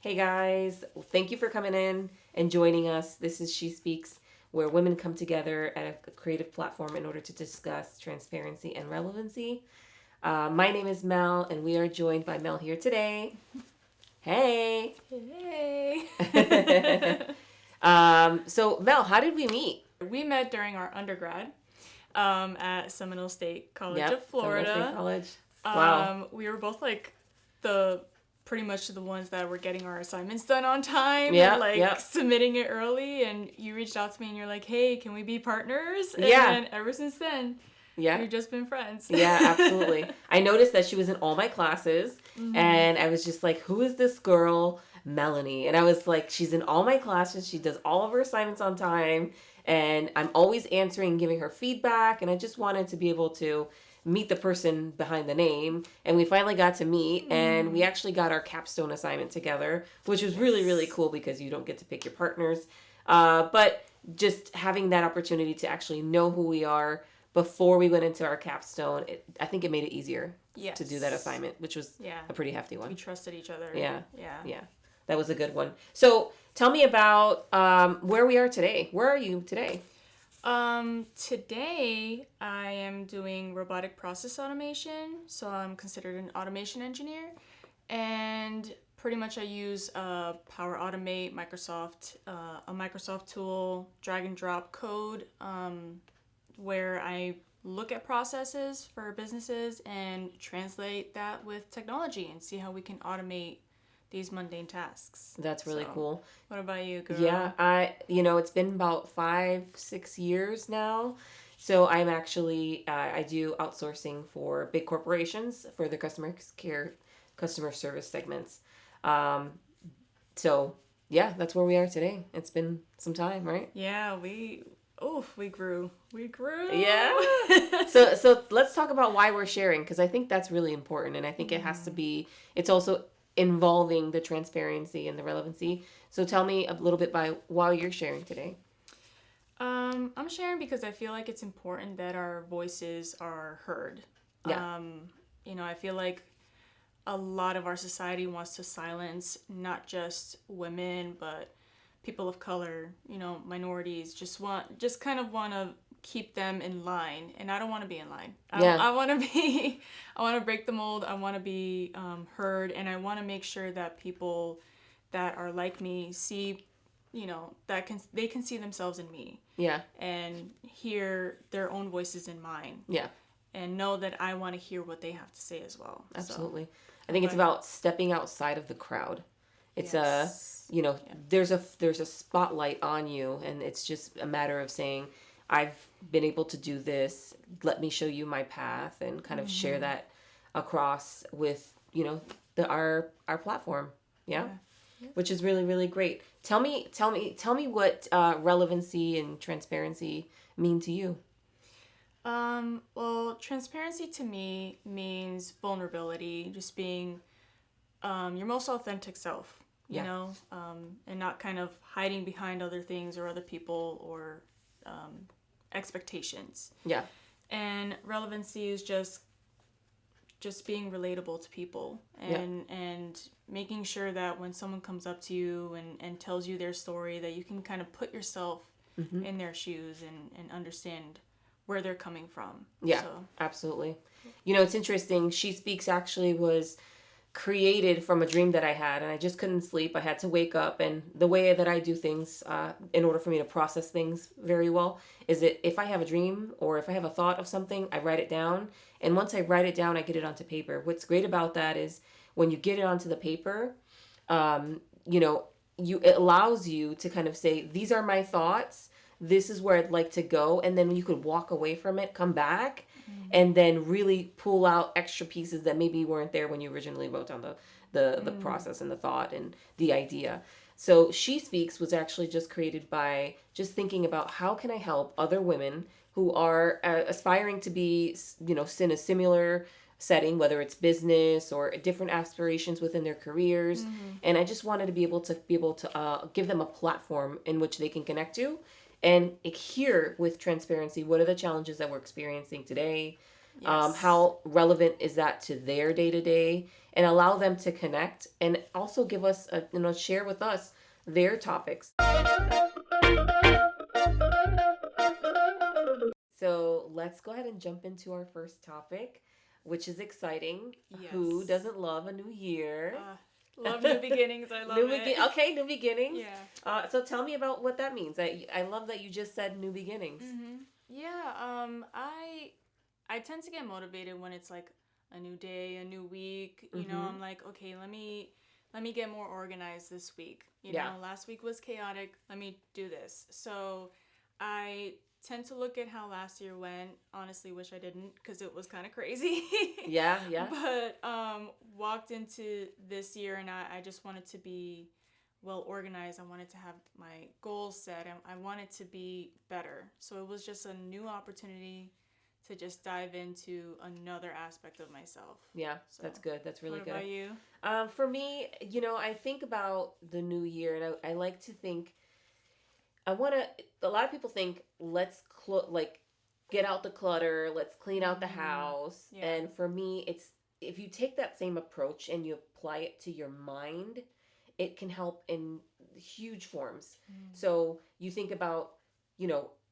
Hey guys, thank you for coming in and joining us. This is She Speaks, where women come together at a creative platform in order to discuss transparency and relevancy. My name is Mel, and we are joined by Mel here today. Hey. Hey. So Mel, how did we meet? We met during our undergrad at Seminole State College of Seminole State Florida. College. Wow. We were both like pretty much the ones that were getting our assignments done on time and submitting it early. And you reached out to me and you're like, hey, can we be partners? And then ever since then, we've just been friends. Yeah, absolutely. I noticed that she was in all my classes, and I was just like, who is this girl, Melanie? And I was like, she's in all my classes. She does all of her assignments on time, and I'm always answering, giving her feedback, and I just wanted to be able to meet the person behind the name. And we finally got to meet, and we actually got our capstone assignment together, which was really, really cool because you don't get to pick your partners. But just having that opportunity to actually know who we are before we went into our capstone, I think it made it easier to do that assignment, which was a pretty hefty one. We trusted each other. Yeah. That was a good one. So tell me about where we are today. Where are you today? Today I am doing robotic process automation, so I'm considered an automation engineer, and pretty much I use Power Automate, a Microsoft tool, drag and drop code, where I look at processes for businesses and translate that with technology and see how we can automate these mundane tasks. That's really cool. What about you, girl? Yeah, it's been about 5-6 years now. So I'm actually, I do outsourcing for big corporations for the customer service segments. So yeah, that's where we are today. It's been some time, right? Yeah, we grew. Yeah. So let's talk about why we're sharing, because I think that's really important. And I think it has to be, it's also involving the transparency and the relevancy. So tell me a little bit by why you're sharing today. I'm sharing because I feel like it's important that our voices are heard. Yeah. I feel like a lot of our society wants to silence not just women, but people of color, minorities, just kind of want to keep them in line, and I don't want to be in line. I want to break the mold. I want to be heard, and I want to make sure that people that are like me see, they can see themselves in me. Yeah. And hear their own voices in mine. Yeah. And know that I want to hear what they have to say as well. Absolutely. I think it's about stepping outside of the crowd. It's there's a spotlight on you, and it's just a matter of saying, I've been able to do this. Let me show you my path, and kind of share that across with our platform. Yeah. Which is really, really great. Tell me what relevancy and transparency mean to you. Well, transparency to me means vulnerability, just being your most authentic self. And not kind of hiding behind other things or other people or expectations. Yeah. And relevancy is just being relatable to people and making sure that when someone comes up to you and tells you their story, that you can kind of put yourself in their shoes and understand where they're coming from. Yeah, absolutely. It's interesting. She Speaks actually was created from a dream that I had, and I just couldn't sleep. I had to wake up, and the way that I do things in order for me to process things very well is that if I have a dream or if I have a thought of something, I write it down, and once I write it down, I get it onto paper. What's great about that is when you get it onto the paper, it allows you to kind of say, these are my thoughts, this is where I'd like to go, and then you could walk away from it, come back, and then really pull out extra pieces that maybe weren't there when you originally wrote down the process and the thought and the idea. So She Speaks was actually just created by just thinking about how can I help other women who are aspiring to be, in a similar setting, whether it's business or different aspirations within their careers. And I just wanted to be able to give them a platform in which they can connect to and hear with transparency what are the challenges that we're experiencing today, Yes. How relevant is that to their day to day, and allow them to connect and also give us, share with us their topics. So let's go ahead and jump into our first topic, which is exciting. Who Yes. doesn't love a new year? Love new beginnings. I love it. Okay, new beginnings. Yeah. So tell me about what that means. I love that you just said new beginnings. Yeah. I tend to get motivated when it's like a new day, a new week. You know, I'm like, okay, let me get more organized this week. You know, last week was chaotic. Let me do this. So I tend to look at how last year went. Honestly, wish I didn't because it was kind of crazy. Yeah, yeah. But walked into this year and I just wanted to be well organized. I wanted to have my goals set. I wanted to be better. So it was just a new opportunity to just dive into another aspect of myself. Yeah, So, that's good. That's really what good. about you? For me, I think about the new year, and I like to think, I want to, a lot of people think, let's get out the clutter, let's clean out the house. Yeah. And for me, it's, if you take that same approach and you apply it to your mind, it can help in huge forms. So you think about,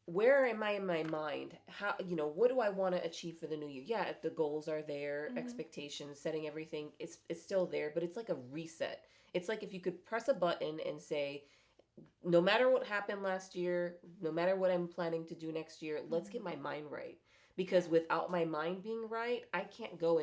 where am I in my mind? How, what do I want to achieve for the new year? Yeah, the goals are there, expectations, setting everything, it's still there, but it's like a reset. It's like if you could press a button and say, no matter what happened last year, no matter what I'm planning to do next year, let's get my mind right. Because without my mind being right, I can't go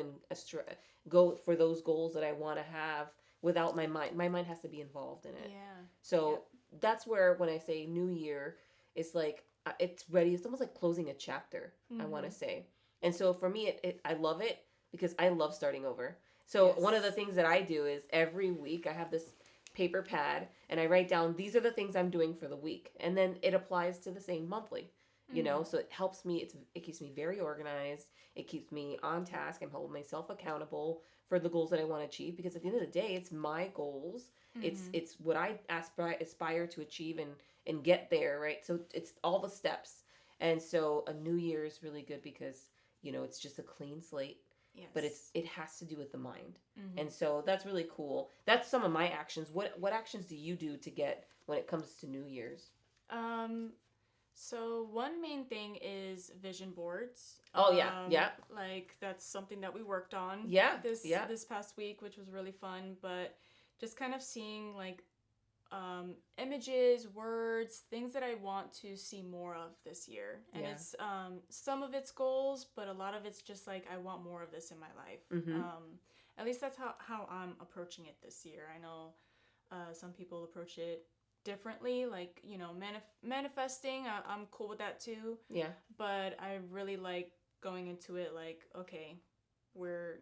for those goals that I want to have without my mind. My mind has to be involved in it. Yeah. So that's where, when I say new year, it's like, it's ready. It's almost like closing a chapter, I want to say. And so for me, I love it because I love starting over. So one of the things that I do is every week I have this paper pad and I write down, these are the things I'm doing for the week. And then it applies to the same monthly, so it helps me. It keeps me very organized. It keeps me on task. I'm holding myself accountable for the goals that I want to achieve, because at the end of the day, it's my goals. It's what I aspire to achieve and get there, right? So it's all the steps. And so a new year is really good because, it's just a clean slate. Yes. But it has to do with the mind. And so that's really cool. That's some of my actions. What actions do you do to get when it comes to New Year's? So one main thing is vision boards. Oh yeah. Like that's something that we worked on. Yeah. This past week, which was really fun. But just kind of seeing like images, words, things that I want to see more of this year. And it's some of it's goals, but a lot of it's just like I want more of this in my life. At least that's how I'm approaching it this year. I know some people approach it differently, like manifesting. I'm cool with that too. Yeah. But I really like going into it like, okay, we're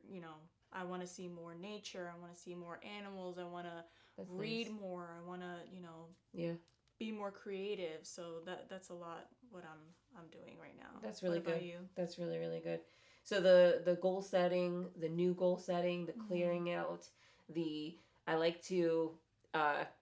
I want to see more nature. I want to see more animals. I want to read more. I want to be more creative. So that's a lot what I'm doing right now. That's really what good. About you? That's really, really good. So the goal setting, the new goal setting, the clearing out, I like to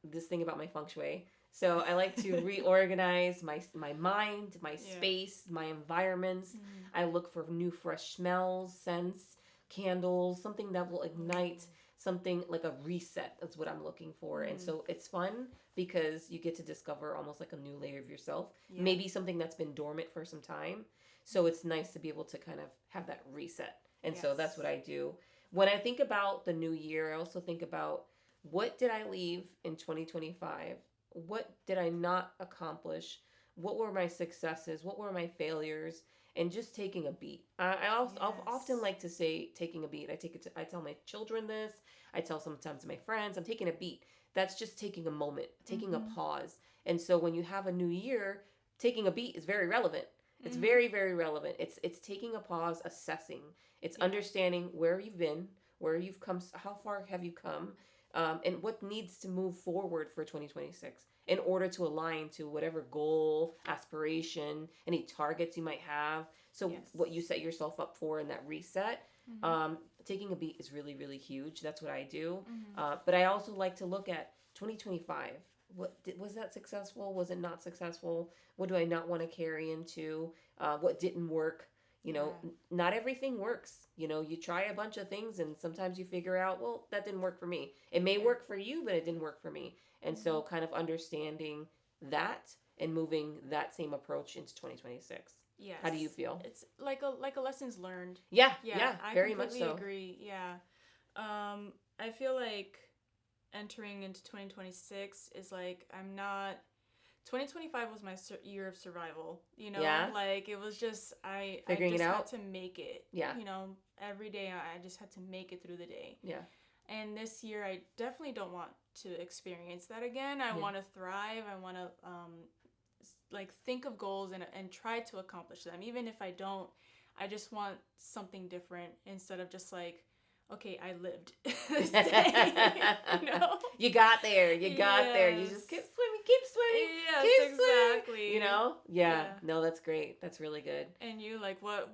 this thing about my feng shui. So I like to reorganize my mind, my space, my environments. I look for new fresh smells, scents, candles, something that will ignite something, like a reset. That's what I'm looking for. And so it's fun because you get to discover almost like a new layer of yourself. Maybe something that's been dormant for some time. So it's nice to be able to kind of have that reset. And so that's what I do. When I think about the new year, I also think about, what did I leave in 2025? What did I not accomplish? What were my successes? What were my failures? And just taking a beat. I'll often like to say taking a beat. I tell my children this. I tell sometimes my friends, I'm taking a beat. That's just taking a moment, taking a pause. And so when you have a new year, taking a beat is very relevant. It's very, very relevant. It's taking a pause, assessing. It's understanding where you've been, where you've come, how far have you come, and what needs to move forward for 2026 in order to align to whatever goal, aspiration, any targets you might have. So what you set yourself up for in that reset, taking a beat is really, really huge. That's what I do. But I also like to look at 2025. Was that successful? Was it not successful? What do I not want to carry into? What didn't work? You know, not everything works. You know, you try a bunch of things and sometimes you figure out, well, that didn't work for me. It may work for you, but it didn't work for me. And so kind of understanding that and moving that same approach into 2026. Yes. How do you feel? It's like a lessons learned. Yeah, I very much so. agree. Yeah. I feel like entering into 2026 is like, 2025 was my year of survival, you know? Yeah. Like, it was just, I Figuring just it out. had to make it. Yeah. You know, every day I just had to make it through the day. Yeah. And this year, I definitely don't want to experience that again. I want to thrive. I want to, like, think of goals and try to accomplish them. Even if I don't, I just want something different instead of just like, okay, I lived this day. You know? You got there. You got there. You just keep swimming. Yes, keep exactly. swimming. You know? Yeah. No, that's great. That's really good. And you, like, what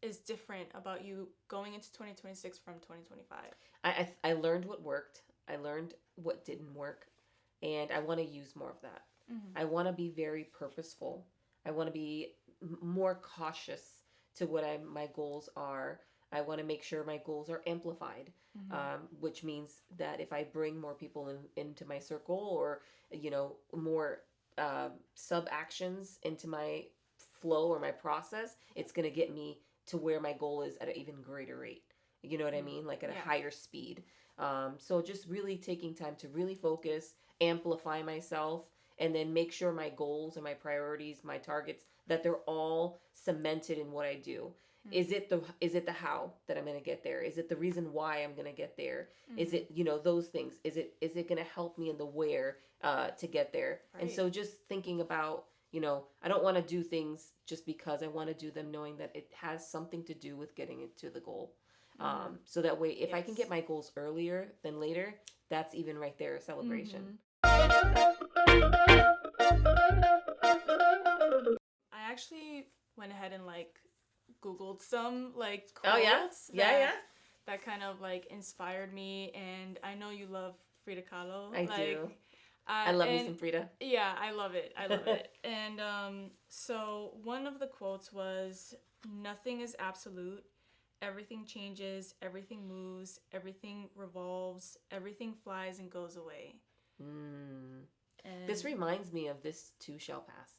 is different about you going into 2026 from 2025? I learned what worked. I learned what didn't work. And I want to use more of that. Mm-hmm. I want to be very purposeful. I want to be more cautious to what my goals are. I want to make sure my goals are amplified, which means that if I bring more people into my circle or, you know, more sub-actions into my flow or my process, it's going to get me to where my goal is at an even greater rate. You know what I mean? Like at a higher speed. So just really taking time to really focus, amplify myself, and then make sure my goals and my priorities, my targets, that they're all cemented in what I do. Mm-hmm. Is it the how that I'm going to get there? Is it the reason why I'm going to get there? Mm-hmm. Is it, you know, those things? Is it going to help me in the where to get there? Right. And so just thinking about, you know, I don't want to do things just because I want to do them knowing that it has something to do with getting it to the goal. Mm-hmm. So that way, if I can get my goals earlier than later, that's even right there a celebration. Mm-hmm. I actually went ahead and like Googled some like quotes. That kind of like inspired me, and I know you love Frida Kahlo. I do. I love me some Frida. Yeah, I love it. And so one of the quotes was, "Nothing is absolute. Everything changes. Everything moves. Everything revolves. Everything flies and goes away." And this reminds me of "This too shall pass."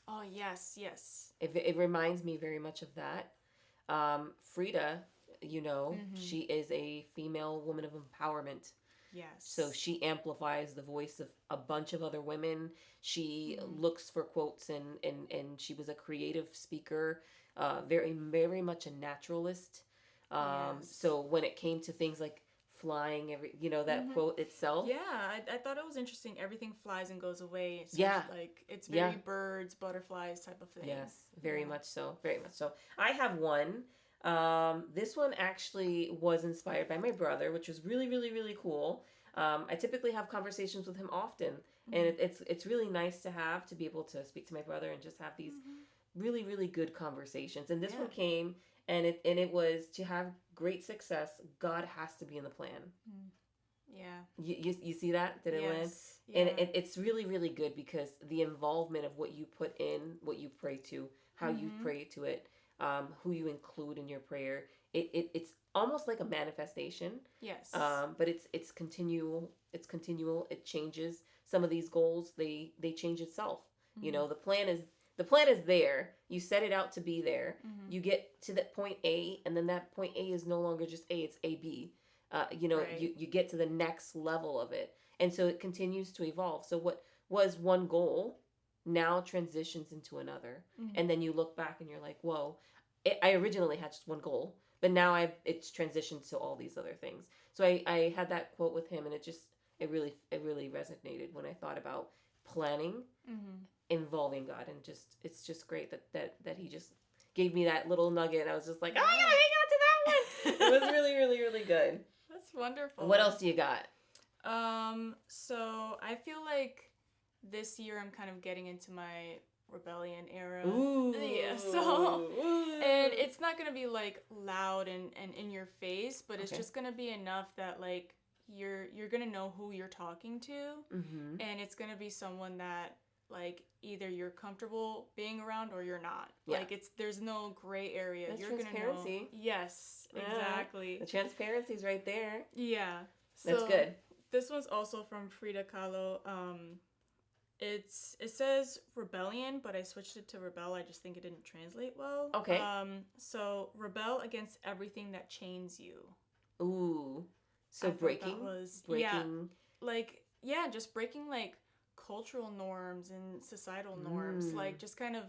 Oh, yes. It reminds me very much of that. Frida, you know, she is a female woman of empowerment. Yes. So she amplifies the voice of a bunch of other women. She looks for quotes and she was a creative speaker, very, very much a naturalist. So when it came to things like flying, that quote itself. Yeah, I thought it was interesting. Everything flies and goes away. It's like it's very birds, butterflies type of thing. Yes, very much so. Very much so. I have one. This one actually was inspired by my brother, which was really, really, really cool. I typically have conversations with him often, and it's really nice to be able to speak to my brother and just have these really, really good conversations. And this one came. And it was, to have great success, God has to be in the plan. Yeah. You see that? Did it land? Yeah. And it's really, really good because the involvement of what you put in, what you pray to, how you pray to it, who you include in your prayer, it's almost like a manifestation. Yes. But it's continual. It's continual. It changes. Some of these goals, they change itself. You know, the plan is there. You set it out to be there. You get to that point A, and then that point A is no longer just A, it's AB. You get to the next level of it. And so it continues to evolve. So what was one goal now transitions into another. And then you look back and you're like, whoa, I originally had just one goal, but now it's transitioned to all these other things. So I had that quote with him, and it really resonated when I thought about planning, involving God, and it's just great that he just gave me that little nugget. I was just like, oh, I gotta hang on to that one. It was really, really, really good. That's wonderful. What else do you got? So I feel like this year I'm kind of getting into my rebellion era. Ooh. Yeah. So, and it's not gonna be like loud and in your face, but it's just gonna be enough that like you're gonna know who you're talking to, and it's gonna be someone that like either you're comfortable being around or you're not. Yeah. Like there's no gray area. That's you're transparency. Gonna know. Yes, Yeah. exactly. The transparency's right there. Yeah. That's So, good. This one's also from Frida Kahlo. It says rebellion, but I switched it to rebel. I just think it didn't translate well. Okay. So rebel against everything that chains you. Ooh. So breaking. Just breaking like cultural norms and societal norms. Like just kind of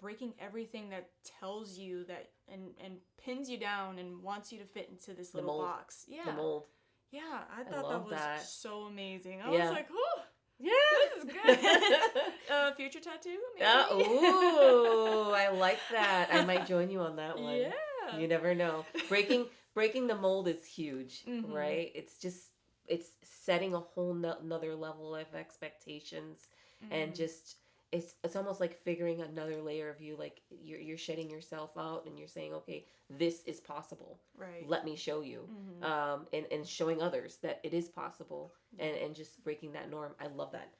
breaking everything that tells you that and pins you down and wants you to fit into this little box. Yeah. The mold. Yeah, I thought that was so amazing. I was like, oh, yeah, this is good. Future tattoo, maybe? Ooh, I like that. I might join you on that one. Yeah. You never know. Breaking the mold is huge, right? It's setting a whole nother level of expectations and just it's almost like figuring another layer of you. Like you're shedding yourself out and you're saying, okay, this is possible. Right. Let me show you. And showing others that it is possible and just breaking that norm. I love that.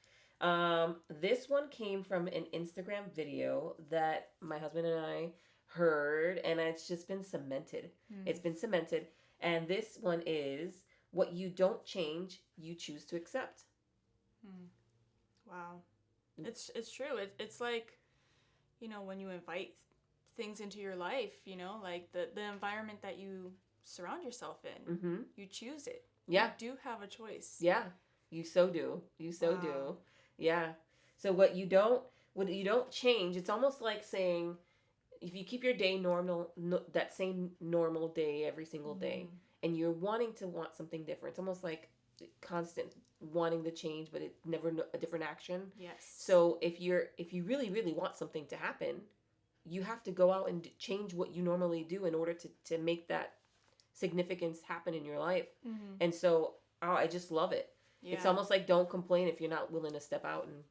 This one came from an Instagram video that my husband and I heard, and it's just been cemented. It's been cemented. And this one is, what you don't change, you choose to accept. Wow. It's true. It's like, when you invite things into your life, like the environment that you surround yourself in, you choose it. Yeah. You do have a choice. Yeah. You so do. Do. Yeah. So what you don't change, it's almost like saying, if you keep your day normal, that same normal day every single day, and you're want something different, it's almost like constant wanting the change, but it never a different action. Yes. So if you really, really want something to happen, you have to go out and change what you normally do in order to make that significance happen in your life. And so, I just love it. Yeah. It's almost like, don't complain if you're not willing to step out and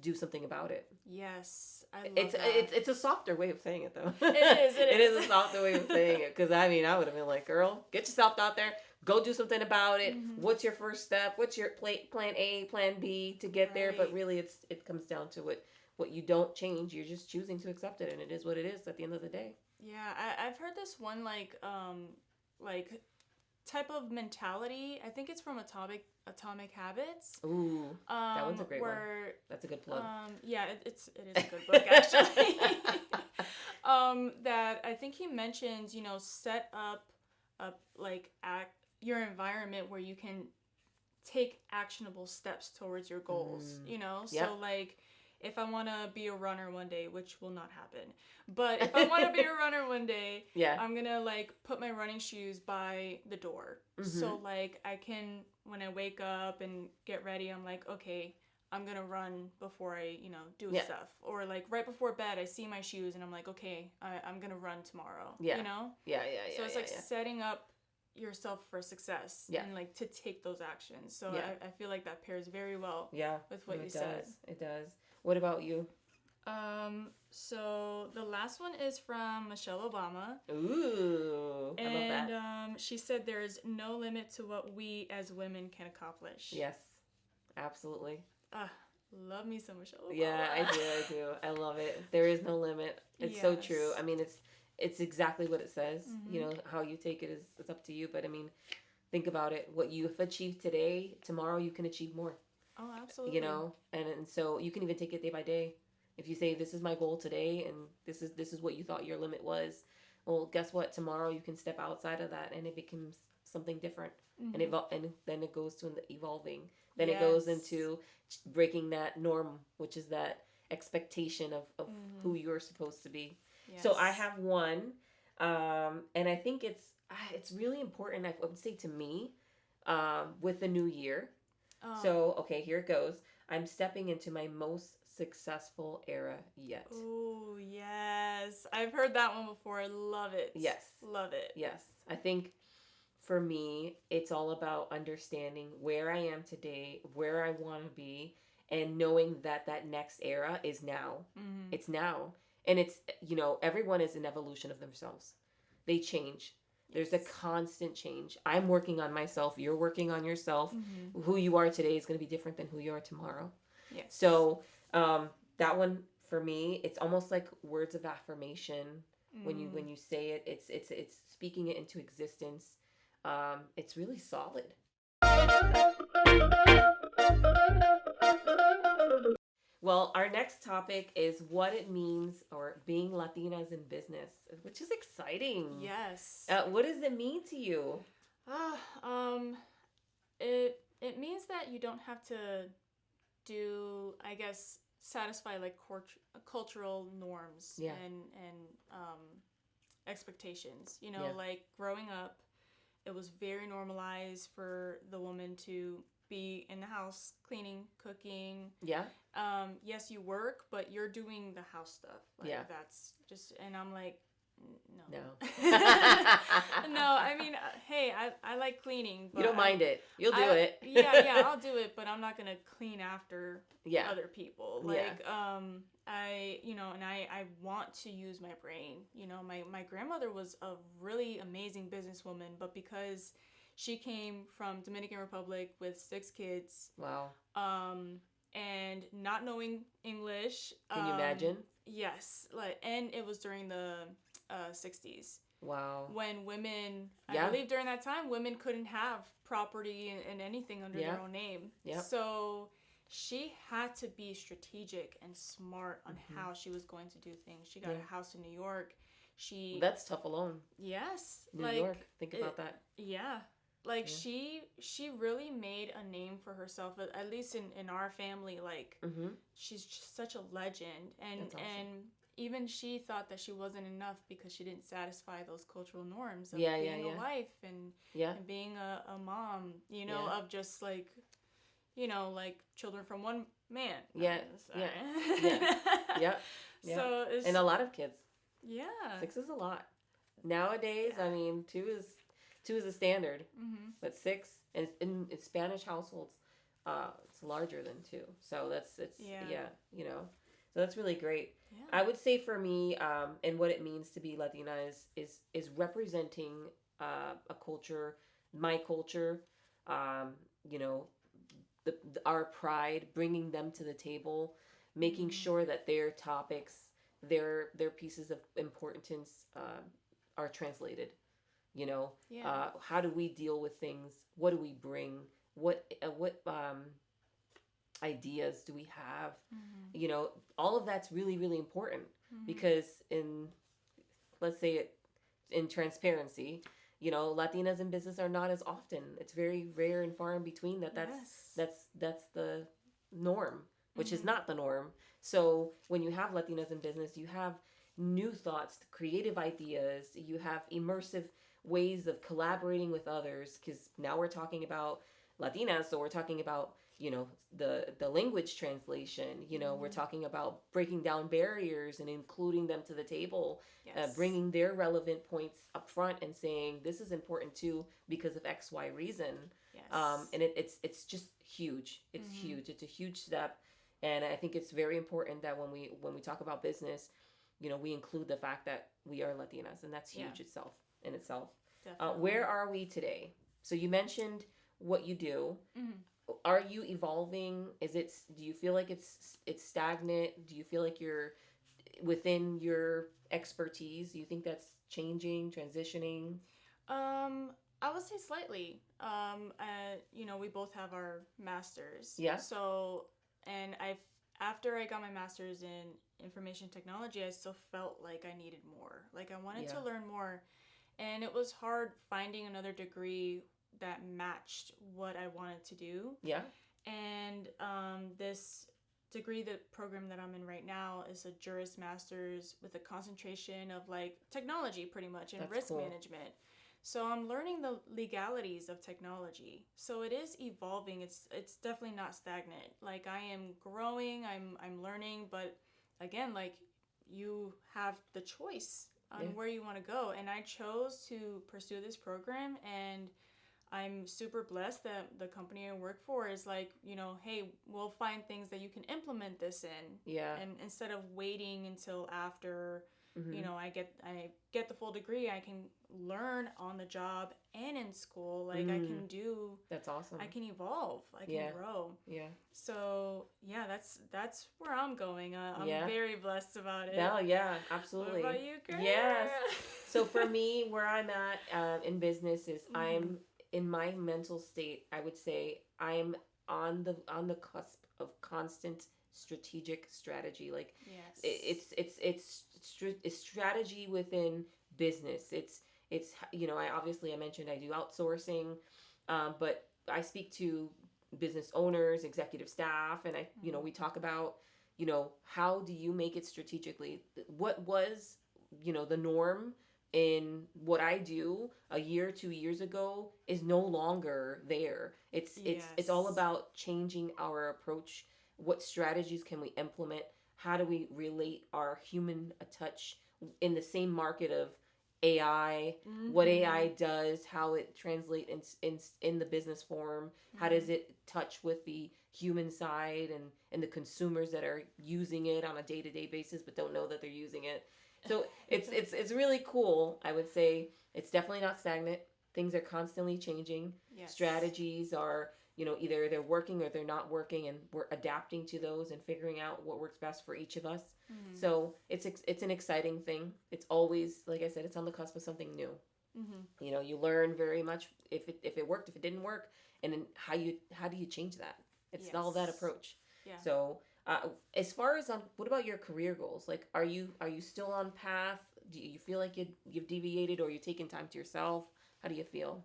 do something about it. Yes, I love that. It's a softer way of saying it, though. It is a softer way of saying it, because I would have been like, girl, get yourself out there, go do something about it. What's your first step? What's your plan A, plan B to get there? But really, it comes down to what you don't change. You're just choosing to accept it, and it is what it is at the end of the day. Yeah, I've heard this one type of mentality. I think it's from Atomic Habits. Ooh, that one's a great one. That's a good plug. Yeah, it is a good book, actually. That I think he mentions, set up your environment where you can take actionable steps towards your goals. So like, if I want to be a runner one day, which will not happen, but if I want to be a runner one day, I'm going to put my running shoes by the door. So I can, when I wake up and get ready, I'm like, okay, I'm going to run before I, do stuff. Or right before bed, I see my shoes and I'm like, okay, I'm going to run tomorrow. Yeah. Yeah. So it's setting up yourself for success and to take those actions. So I feel like that pairs very well with what you said. It does. What about you? So the last one is from Michelle Obama. Ooh, I love that. And she said there is no limit to what we as women can accomplish. Yes, absolutely. Love me some Michelle Obama. Yeah, I do. I love it. There is no limit. It's so true. It's exactly what it says. How you take it is up to you. But think about it. What you have achieved today, tomorrow you can achieve more. Oh, absolutely. And so you can even take it day by day. If you say, this is my goal today, and this is what you thought your limit was, well, guess what? Tomorrow you can step outside of that, and it becomes something different. And then it goes to evolving. Then it goes into breaking that norm, which is that expectation of who you're supposed to be. Yes. So I have one, and I think it's really important, I would say, to me, with the new year. Oh. So, okay, here it goes. I'm stepping into my most successful era yet. Oh, yes. I've heard that one before. I love it. Yes. Love it. Yes. I think for me, it's all about understanding where I am today, where I want to be, and knowing that next era is now. It's now. And it's, everyone is an evolution of themselves. They change. There's a constant change. I'm working on myself. You're working on yourself. Who you are today is going to be different than who you are tomorrow. Yes. So That one for me, it's almost like words of affirmation. When you say it, it's speaking it into existence. It's really solid. Well, our next topic is what it means or being Latinas in business, which is exciting. Yes. What does it mean to you? It means that you don't have to do, I guess, satisfy like cultural norms and expectations. You know, like growing up, it was very normalized for the woman to be in the house cleaning, cooking. Yeah. Yes, you work, but you're doing the house stuff. Like, that's just, and I'm like, no. No, I mean, hey, I like cleaning. But you don't mind it. You'll do it. yeah, I'll do it, but I'm not going to clean after other people. Like, I want to use my brain. You know, my grandmother was a really amazing businesswoman, but because she came from Dominican Republic with 6 kids. Wow. And not knowing English. Can you imagine? Yes. And it was during the 60s. Wow. When women, I believe during that time, women couldn't have property and anything under their own name. Yeah. So she had to be strategic and smart on how she was going to do things. She got a house in New York. That's tough alone. Yes. New York. Think about that. Yeah. Like, she really made a name for herself, at least in our family. Like, she's just such a legend. And That's awesome. And even she thought that she wasn't enough because she didn't satisfy those cultural norms of being a wife and being a mom, you know, of just, like, you know, like children from one man. Yeah. So it's... And a lot of kids. Yeah. 6 is a lot. Nowadays, I mean, 2 is a standard, but 6 and in Spanish households, it's larger than 2. So you know, so that's really great. Yeah. I would say for me, and what it means to be Latina is representing a culture, my culture, you know, our pride, bringing them to the table, making sure that their topics, their pieces of importance, are translated. You know, how do we deal with things? What do we bring? What ideas do we have? You know, all of that's really, really important because let's say it in transparency, you know, Latinas in business are not as often. It's very rare and far in between that's the norm, which is not the norm. So when you have Latinas in business, you have new thoughts, creative ideas, you have immersive ways of collaborating with others, because now we're talking about Latinas, so we're talking about, you know, the language translation, you know, we're talking about breaking down barriers and including them to the table, bringing their relevant points up front and saying this is important too because of XY reason. And it's just huge. It's huge. It's a huge step, and I think it's very important that when we talk about business, you know, we include the fact that we are Latinas, and that's huge itself. Where are we today? So you mentioned what you do. Are you evolving? Do you feel like it's stagnant? Do you feel like you're within your expertise? Do you think that's changing, transitioning? I would say slightly. You know, we both have our masters. Yeah. So, and after I got my master's in information technology, I still felt like I needed more. Like, I wanted to learn more. And it was hard finding another degree that matched what I wanted to do. Yeah. And this degree, the program that I'm in right now, is a Juris Master's with a concentration of like technology pretty much and risk management. So I'm learning the legalities of technology. So it is evolving. It's definitely not stagnant. Like, I am growing, I'm learning, but again, like, you have the choice on where you want to go. And I chose to pursue this program, and I'm super blessed that the company I work for is like, you know, hey, we'll find things that you can implement this in. Yeah. And instead of waiting until after, you know, I get the full degree. I can learn on the job and in school. Like I can do. That's awesome. I can evolve. I can grow. Yeah. So yeah, that's where I'm going. I'm very blessed about it. Well, yeah, absolutely. What about you, girl? Yes. So for me, where I'm at in business is I'm in my mental state. I would say I'm on the cusp of constant strategic strategy. Like it's strategy within business. It's you know, I mentioned I do outsourcing, but I speak to business owners, executive staff, and you know, we talk about, you know, how do you make it strategically? What was, you know, the norm in what I do a year, 2 years ago is no longer there. It's all about changing our approach. What strategies can we implement? How do we relate our human touch in the same market of AI, what AI does, how it translates in the business form, how does it touch with the human side and the consumers that are using it on a day-to-day basis but don't know that they're using it. So it's really cool. I would say it's definitely not stagnant. Things are constantly changing. Yes. Strategies are, you know, either they're working or they're not working, and we're adapting to those and figuring out what works best for each of us. So it's an exciting thing. It's always, like I said, it's on the cusp of something new. You know, you learn very much if it worked, if it didn't work, and then how do you change that? It's all that approach. Yeah. So as far as what about your career goals? Like, are you still on path? Do you feel like you've deviated, or you're taking time to yourself? How do you feel?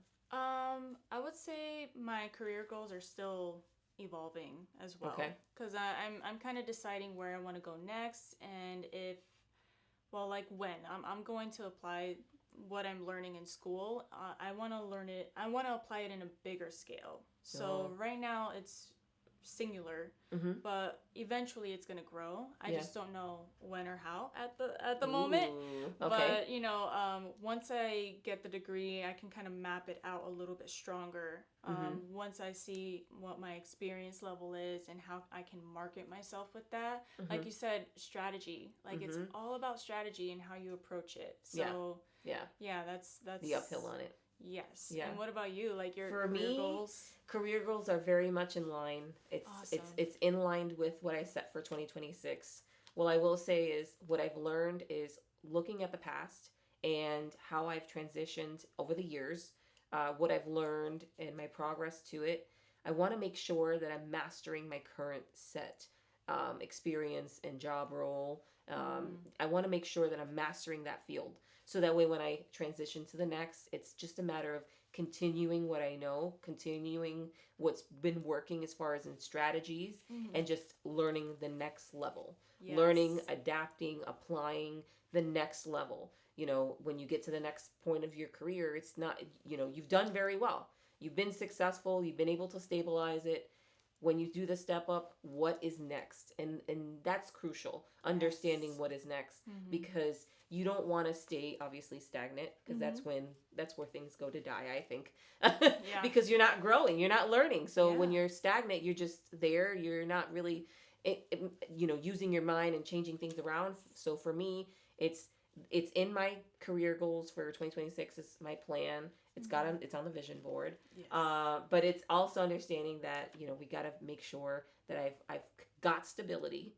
I would say my career goals are still evolving as well. Okay. Because I'm kind of deciding where I want to go next, and when I'm going to apply what I'm learning in school. I want to learn it. I want to apply it in a bigger scale. So right now it's singular, but eventually it's gonna grow. I just don't know when or how at the moment. Okay. But you know, once I get the degree, I can kind of map it out a little bit stronger. Once I see what my experience level is and how I can market myself with that, like you said, strategy. Like it's all about strategy and how you approach it. So yeah, that's the uphill on it. Yes. Yeah. And what about you? Like your career goals are very much in line. It's in line with what I set for 2026. What I will say is what I've learned is looking at the past and how I've transitioned over the years, what I've learned and my progress to it. I want to make sure that I'm mastering my current set experience and job role. I want to make sure that I'm mastering that field. So that way when I transition to the next, it's just a matter of continuing what I know, continuing what's been working as far as in strategies, and just learning the next level. Yes. Learning, adapting, applying the next level. You know, when you get to the next point of your career, it's not, you know, you've done very well. You've been successful. You've been able to stabilize it. When you do the step up, what is next? And that's crucial, understanding what is next, because you don't want to stay obviously stagnant, because that's where things go to die, I think. Because you're not growing, you're not learning. So when you're stagnant, you're just there, you're not really using your mind and changing things around. So for me, it's in my career goals for 2026 is my plan. It's it's on the vision board. Yes. But it's also understanding that, you know, we got to make sure that I've got stability,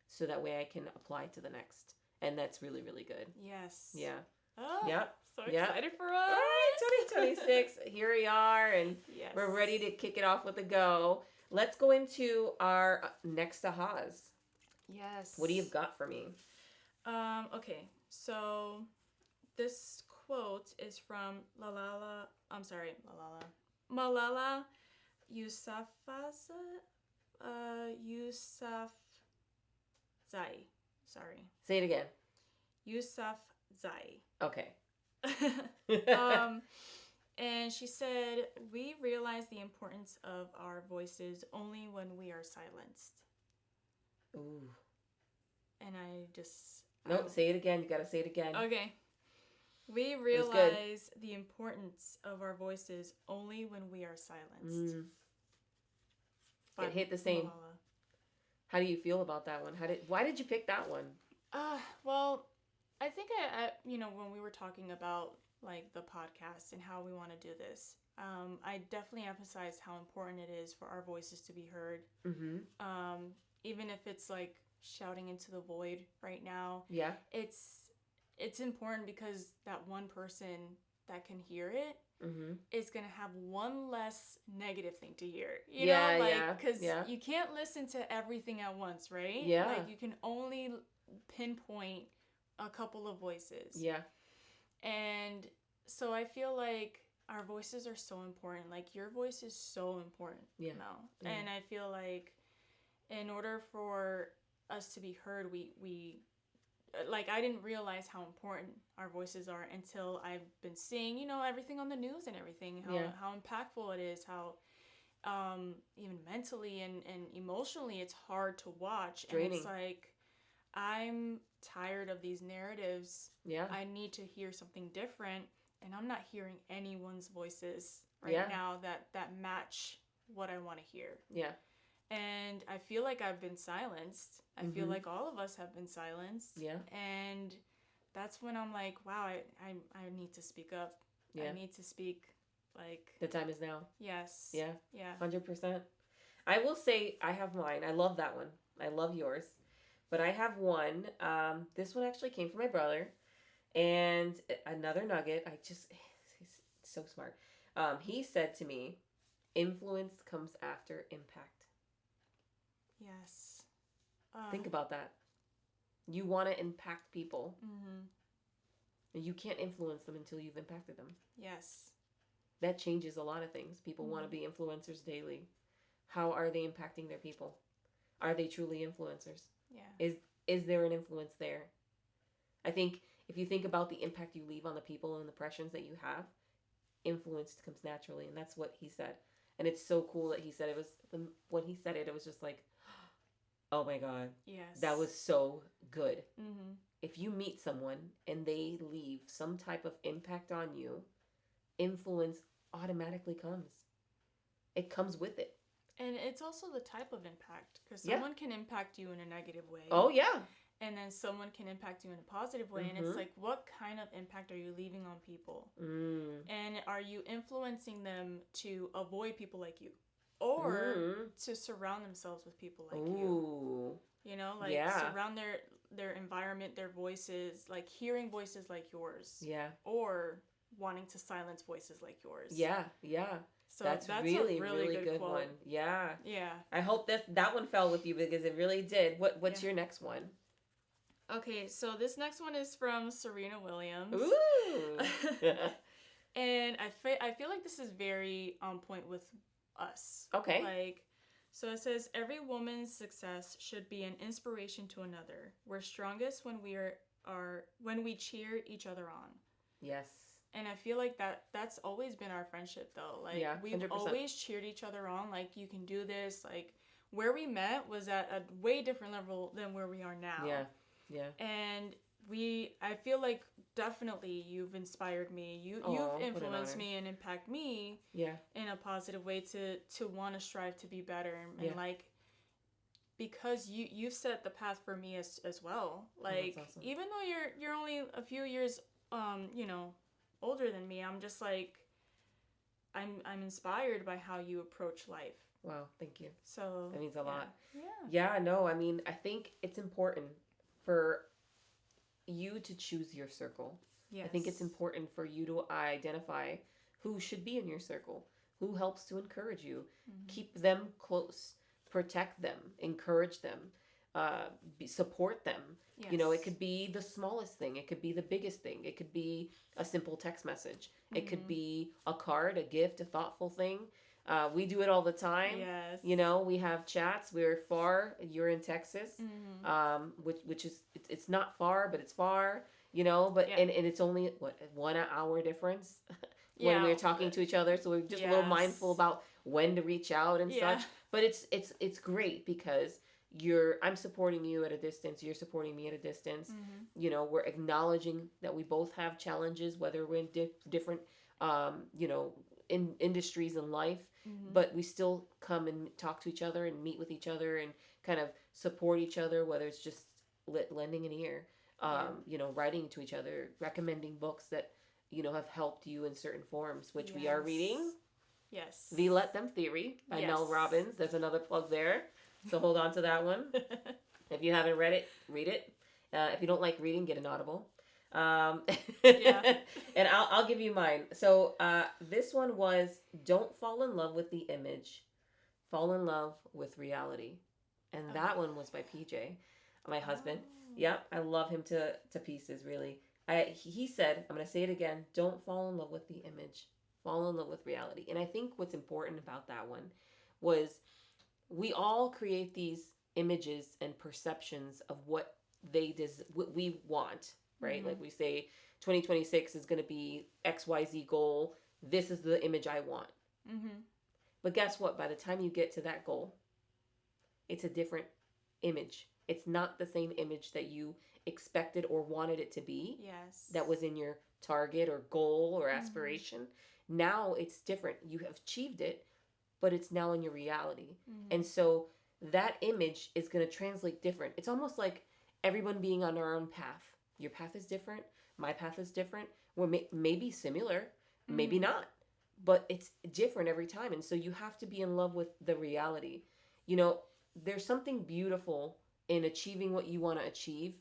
so that way I can apply to the next. And that's really, really good. Yes. Yeah. Oh, yeah. So excited for us. All right, 2026. Here we are, and we're ready to kick it off with a go. Let's go into our next ahas. Yes. What do you got for me? Okay. So this quote is from Malala Yousafzai. Sorry. Say it again. Yousafzai. Okay. And she said, "We realize the importance of our voices only when we are silenced." Ooh. And I just... Nope, say it again. You gotta say it again. Okay. We realize the importance of our voices only when we are silenced. It hit the same. Malala. How do you feel about that one? Why did you pick that one? Well, I think when we were talking about like the podcast and how we want to do this, I definitely emphasized how important it is for our voices to be heard. Even if it's like shouting into the void right now. Yeah. It's important because that one person that can hear it is going to have one less negative thing to hear. You know, like, because you can't listen to everything at once, right? Yeah. Like, you can only pinpoint a couple of voices. Yeah. And so I feel like our voices are so important. Like, your voice is so important now. Yeah. And I feel like in order for us to be heard, we like, I didn't realize how important our voices are until I've been seeing, you know, everything on the news and everything, how impactful it is, how even mentally and emotionally it's hard to watch. Draining. And it's like, I'm tired of these narratives. Yeah. I need to hear something different, and I'm not hearing anyone's voices right now that match what I want to hear. Yeah. And I feel like I've been silenced. I feel like all of us have been silenced. Yeah. And that's when I'm like, wow, I need to speak up. Yeah. I need to speak, like... The time is now. Yes. Yeah. Yeah. 100%. I will say I have mine. I love that one. I love yours. But I have one. This one actually came from my brother. And another nugget. He's so smart. He said to me, influence comes after impact. Yes. Think about that. You want to impact people. Mm-hmm. And you can't influence them until you've impacted them. Yes. That changes a lot of things. People want to be influencers daily. How are they impacting their people? Are they truly influencers? Yeah. Is there an influence there? I think if you think about the impact you leave on the people and the impressions that you have, influence comes naturally. And that's what he said. And it's so cool that he said when he said it was just like, oh my God. Yes. That was so good. Mm-hmm. If you meet someone and they leave some type of impact on you, influence automatically comes. It comes with it. And it's also the type of impact. Because someone can impact you in a negative way. Oh, yeah. And then someone can impact you in a positive way. Mm-hmm. And it's like, what kind of impact are you leaving on people? And are you influencing them to avoid people like you? Or to surround themselves with people like you. You know, like surround their environment, their voices, like hearing voices like yours. Yeah. Or wanting to silence voices like yours. Yeah, yeah. So that's really, really good one. Yeah. Yeah. I hope that one fell with you because it really did. What's your next one? Okay, so this next one is from Serena Williams. Ooh. And I feel like this is very on point with us. Okay. Like, so it says, every woman's success should be an inspiration to another. We're strongest when when we cheer each other on. Yes. And I feel like that's always been our friendship though. Like, we've 100%. Always cheered each other on. Like, you can do this. Like, where we met was at a way different level than where we are now. Yeah. Yeah. And I feel like definitely you've inspired me. You've influenced me and impact me in a positive way to want to strive to be better. And like, because you've set the path for me as well. Like, awesome. Even though you're only a few years, older than me, I'm just like, I'm inspired by how you approach life. Wow. Thank you. So that means a lot. Yeah. Yeah. No, I mean, I think it's important for you to choose your circle. Yes. I think it's important for you to identify who should be in your circle, who helps to encourage you, keep them close, protect them, encourage them, support them. Yes. You know, it could be the smallest thing. It could be the biggest thing. It could be a simple text message. It could be a card, a gift, a thoughtful thing. We do it all the time. Yes. You know, we have chats. We're far. You're in Texas, which is, it's not far, but it's far, you know, but, and it's only, 1 hour difference when we're talking to each other. So we're just a little mindful about when to reach out and such. But it's great because I'm supporting you at a distance. You're supporting me at a distance. You know, we're acknowledging that we both have challenges, whether we're in different, in industries in life, but we still come and talk to each other and meet with each other and kind of support each other, whether it's just lending an ear. Writing to each other, recommending books that, have helped you in certain forms, which we are reading. Yes. The Let Them Theory by Mel Robbins. There's another plug there. So hold on to that one. If you haven't read it, read it. If you don't like reading, get an Audible. And I'll give you mine. So this one was Don't Fall in Love with the Image. Fall in Love with Reality. And that one was by PJ, my husband. Yep, I love him to pieces, really. He said, I'm going to say it again, don't fall in love with the image. Fall in love with reality. And I think what's important about that one was we all create these images and perceptions of what what we want, right? Like we say 2026 is going to be XYZ goal. This is the image I want. But guess what? By the time you get to that goal, it's a different image. It's not the same image that you expected or wanted it to be. Yes. That was in your target or goal or aspiration. Now it's different. You have achieved it, but it's now in your reality. And so that image is going to translate different. It's almost like everyone being on our own path. Your path is different. My path is different. We're maybe similar, maybe not, but it's different every time. And so you have to be in love with the reality. There's something beautiful in achieving what you want to achieve,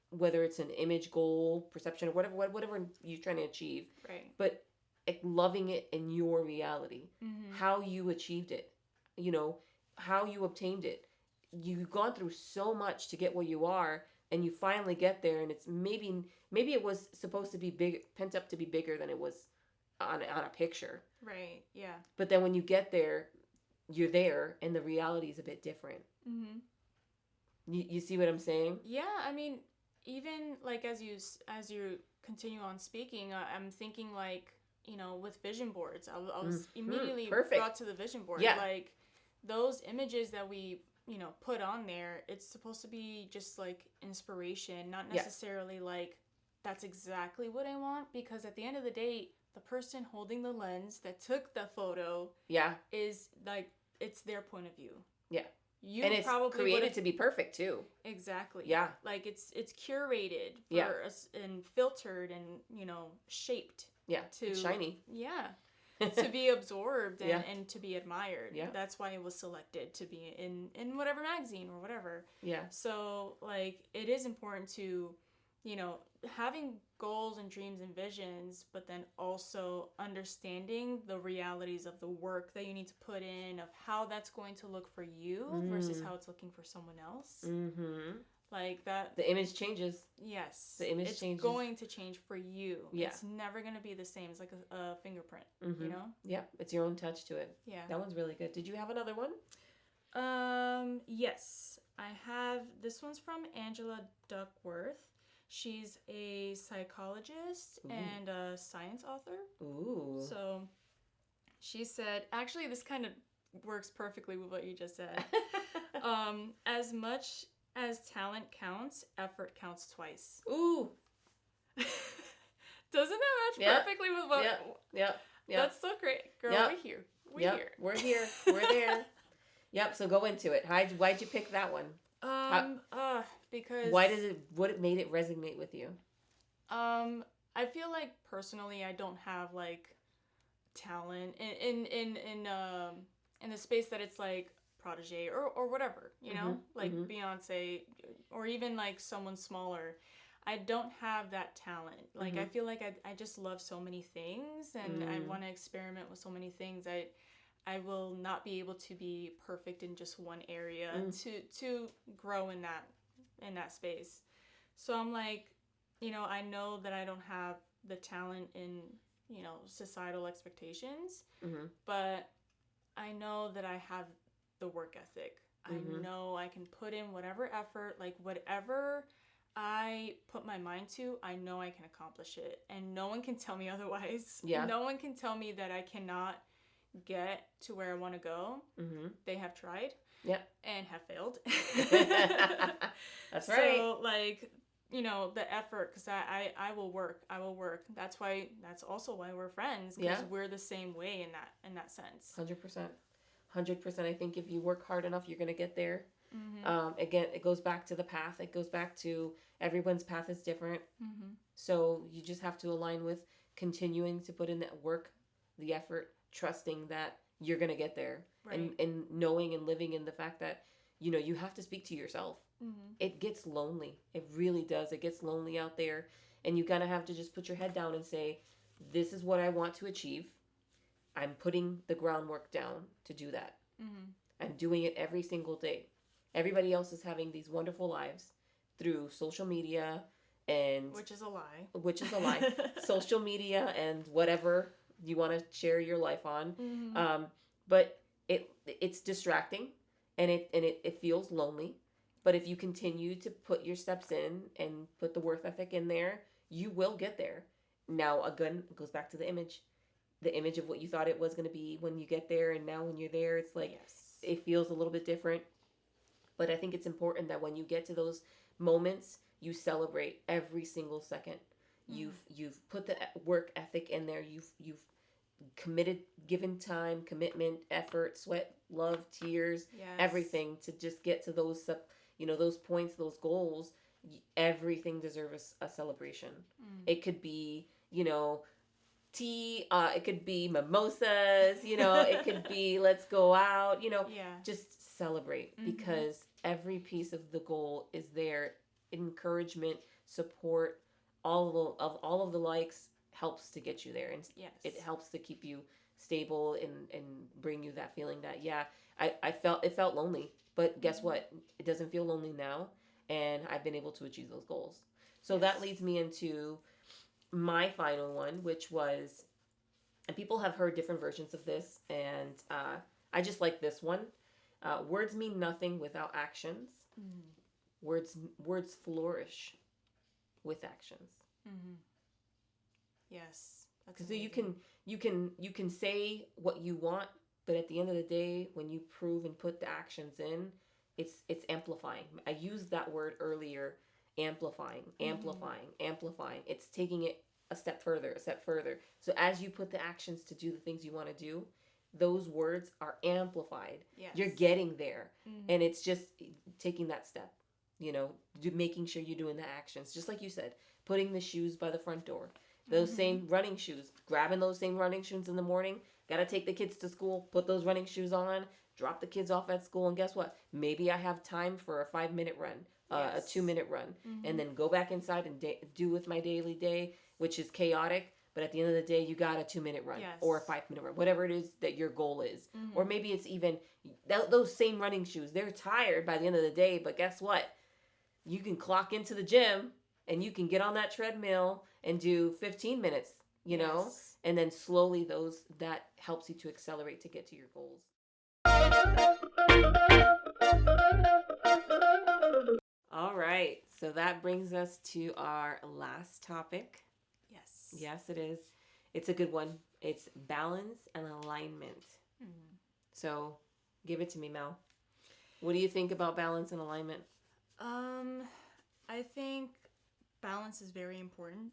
whether it's an image, goal, perception, or whatever you're trying to achieve. Right. But loving it in your reality, how you achieved it, how you obtained it. You've gone through so much to get where you are, and you finally get there, and it's maybe it was supposed to be big, pent up to be bigger than it was on a picture. Right. Yeah. But then when you get there, you're there, and the reality is a bit different. You see what I'm saying? Yeah, I mean, even like as you continue on speaking, I'm thinking like, with vision boards. I was immediately brought to the vision board. Yeah. Like those images that we put on there, it's supposed to be just like inspiration, not necessarily like that's exactly what I want, because at the end of the day, the person holding the lens that took the photo is like, it's their point of view. Yeah. And it's probably created to be perfect too. Exactly. Yeah. Like it's curated for us and filtered and, shaped. Yeah. It's shiny. Yeah. To be absorbed and to be admired. Yeah. That's why it was selected to be in whatever magazine or whatever. Yeah. So like it is important to, having goals and dreams and visions, but then also understanding the realities of the work that you need to put in, of how that's going to look for you versus how it's looking for someone else. Like that. The image changes. Yes. The image changes. It's going to change for you. Yeah. It's never going to be the same. It's like a fingerprint, Yeah. It's your own touch to it. Yeah. That one's really good. Did you have another one? Yes. I have, this one's from Angela Duckworth. She's a psychologist and a science author. Ooh. So she said, actually, this kind of works perfectly with what you just said. As much as talent counts, effort counts twice. Ooh. Doesn't that match perfectly with what? Yeah. That's so great. Girl, we're here. We're here. We're there. Yep. So go into it. Why'd you pick that one? Because what made it resonate with you? I feel like personally I don't have like talent in the space that it's like protege or whatever, like Beyonce or even like someone smaller. I don't have that talent. Like I feel like I just love so many things and I want to experiment with so many things. I will not be able to be perfect in just one area to grow in that space. So I'm like, I know that I don't have the talent in, societal expectations, but I know that I have the work ethic. I know I can put in whatever effort, like whatever I put my mind to, I know I can accomplish it. And no one can tell me otherwise. Yeah. No one can tell me that I cannot get to where I want to go. They have tried and have failed. That's right. So like, the effort, because I will work. That's also why we're friends, because we're the same way in that sense. 100%. I think if you work hard enough, you're going to get there. Again, it goes back to the path. It goes back to everyone's path is different. So you just have to align with continuing to put in that work, the effort, trusting that you're going to get there. Right. And knowing and living in the fact that, you have to speak to yourself. It gets lonely. It really does. It gets lonely out there. And you kind of have to just put your head down and say, this is what I want to achieve. I'm putting the groundwork down to do that. I'm doing it every single day. Everybody else is having these wonderful lives through social media and... Which is a lie. Social media and whatever you want to share your life on. But it's distracting and it feels lonely. But if you continue to put your steps in and put the work ethic in there, you will get there. Now, again, it goes back to the image of what you thought it was going to be when you get there. And now when you're there, it's like, It feels a little bit different. But I think it's important that when you get to those moments, you celebrate every single second. You've put the work ethic in there. You've committed, given time, commitment, effort, sweat, love, tears, everything to just get to those, those points, those goals. Everything deserves a celebration. It could be, tea, it could be mimosas, it could be let's go out, just celebrate because every piece of the goal is there. Encouragement, support, all of the likes helps to get you there, and it helps to keep you stable and bring you that feeling that it felt lonely, but guess what? It doesn't feel lonely now, and I've been able to achieve those goals. So that leads me into my final one, which was, and people have heard different versions of this, and I just like this one. Words mean nothing without actions. Words flourish with actions. Yes, because you can say what you want, but at the end of the day, when you prove and put the actions in, it's amplifying. I used that word earlier. Amplifying. It's taking it a step further. So as you put the actions to do the things you want to do, those words are amplified. You're getting there. And it's just taking that step, making sure you're doing the actions. Just like you said, putting the shoes by the front door. Those same running shoes, grabbing those same running shoes in the morning, got to take the kids to school, put those running shoes on, drop the kids off at school, and guess what? Maybe I have time for a 5-minute run. A 2-minute run, and then go back inside and do with my daily day, which is chaotic. But at the end of the day, you got a 2-minute run or a 5-minute run, whatever it is that your goal is. Or maybe it's even those same running shoes. They're tired by the end of the day, but guess what? You can clock into the gym and you can get on that treadmill and do 15 minutes, and then slowly that helps you to accelerate to get to your goals. All right, so that brings us to our last topic. Yes, it is. It's a good one. It's balance and alignment. So, give it to me, Mel. What do you think about balance and alignment? I think balance is very important.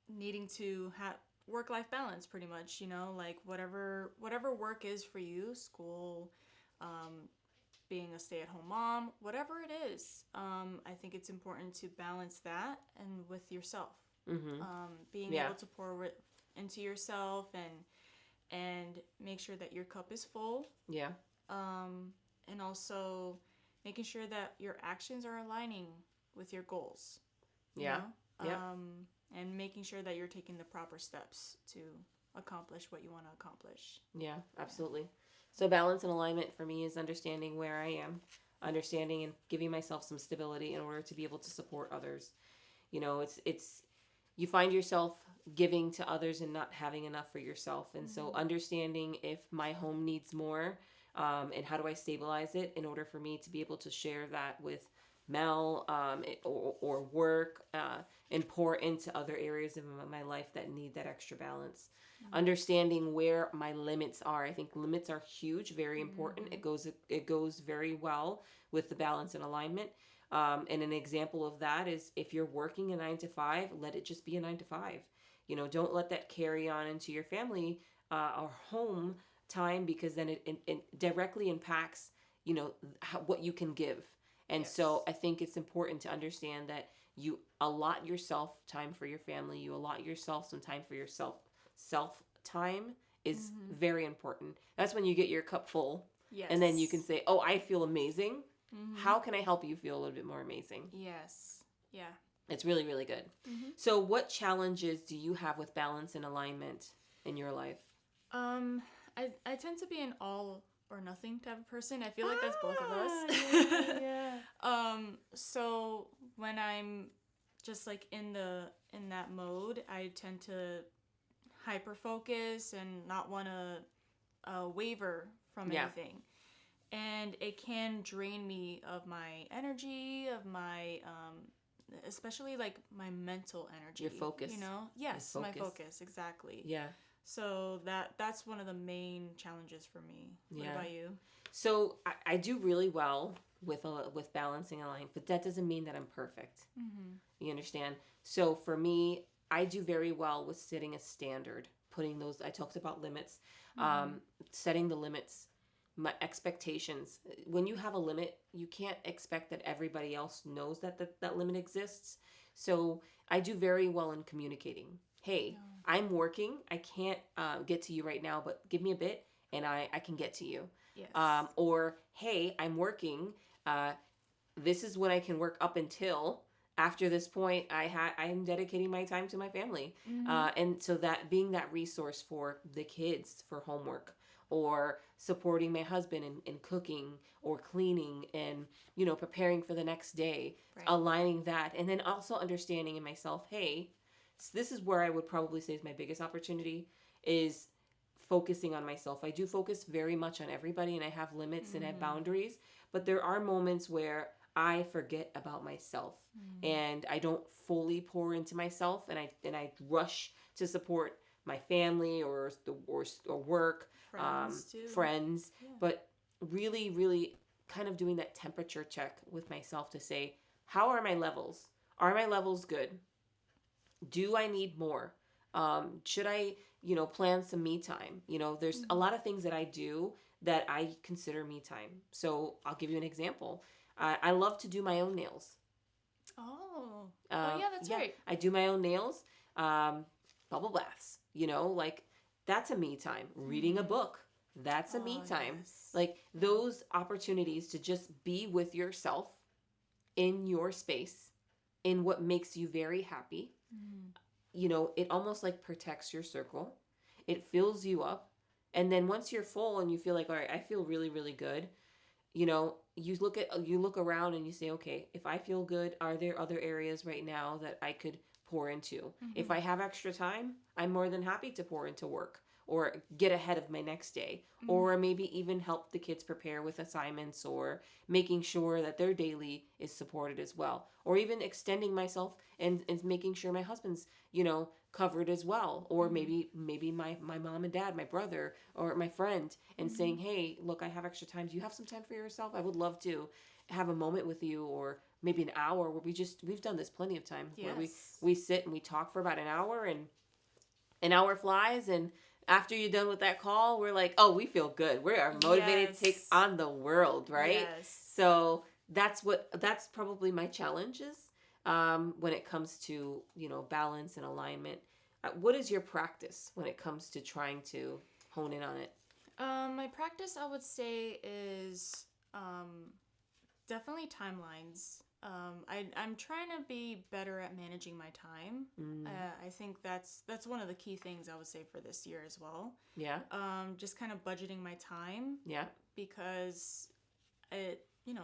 Needing to have work-life balance, pretty much. Like whatever work is for you, school, being a stay-at-home mom, whatever it is, I think it's important to balance that and with yourself. Being able to pour into yourself and make sure that your cup is full. And also making sure that your actions are aligning with your goals. And making sure that you're taking the proper steps to accomplish what you want to accomplish. Yeah, absolutely. So balance and alignment for me is understanding where I am, understanding and giving myself some stability in order to be able to support others. It's you find yourself giving to others and not having enough for yourself. And so understanding if my home needs more, and how do I stabilize it in order for me to be able to share that with Mel, or work, and pour into other areas of my life that need that extra balance. Understanding where my limits are. I think limits are huge, very important. It goes very well with the balance and alignment. And an example of that is if you're working a 9-to-5, let it just be a 9-to-5. Don't let that carry on into your family or home time, because then it directly impacts what you can give. And so I think it's important to understand that you allot yourself time for your family. You allot yourself some time for yourself. Self time is very important. That's when you get your cup full. Yes. And then you can say, oh, I feel amazing. How can I help you feel a little bit more amazing? Yes. Yeah. It's really, really good. So what challenges do you have with balance and alignment in your life? I tend to be an all or nothing type of person. I feel like that's both of us. Yeah. So when I'm just like in that mode, I tend to hyper focus and not want to waver from anything. And it can drain me of my energy, of my especially like my mental energy. Your focus. Yes, my focus, exactly. Yeah. So that's one of the main challenges for me. What about you? So I do really well with balancing and alignment, but that doesn't mean that I'm perfect. You understand? So for me, I do very well with setting a standard, putting those. I talked about limits, setting the limits, my expectations. When you have a limit, you can't expect that everybody else knows that limit exists. So I do very well in communicating. Hey, I'm working. I can't get to you right now, but give me a bit and I can get to you. Yes. Or, hey, I'm working. This is when I can work up until. After this point, I'm dedicating my time to my family. And so that being that resource for the kids for homework, or supporting my husband in cooking or cleaning and, preparing for the next day, aligning that. And then also understanding in myself, hey, so this is where I would probably say is my biggest opportunity, is focusing on myself. I do focus very much on everybody, and I have limits and have boundaries, but there are moments where I forget about myself and I don't fully pour into myself, and I rush to support my family or work, friends. Yeah. But really, really kind of doing that temperature check with myself to say, how are my levels? Are my levels good? Do I need more? Should I, plan some me time? There's a lot of things that I do that I consider me time. So I'll give you an example. I love to do my own nails. Oh, yeah, that's right. I do my own nails, bubble baths, that's a me time. Reading a book, that's a me time. Yes. Like those opportunities to just be with yourself in your space, in what makes you very happy. It almost like protects your circle. It fills you up. And then once you're full and you feel like, all right, I feel really, really good, you look around and you say, okay, if I feel good, are there other areas right now that I could pour into? If I have extra time, I'm more than happy to pour into work or get ahead of my next day, or maybe even help the kids prepare with assignments, or making sure that their daily is supported as well, or even extending myself and making sure my husband's covered as well, or maybe my mom and dad, my brother, or my friend, and saying, hey, look, I have extra time. Do you have some time for yourself? I would love to have a moment with you, or maybe an hour where we've done this plenty of times. Yes. Where we sit and we talk for about an hour, and an hour flies, and after you're done with that call, we're like, oh, we feel good. We are motivated to take on the world, right? Yes. So that's probably my challenges when it comes to, balance and alignment. What is your practice when it comes to trying to hone in on it? My practice, I would say, is definitely timelines. I'm trying to be better at managing my time. I think that's one of the key things I would say for this year as well. Yeah. Just kind of budgeting my time. Yeah. Because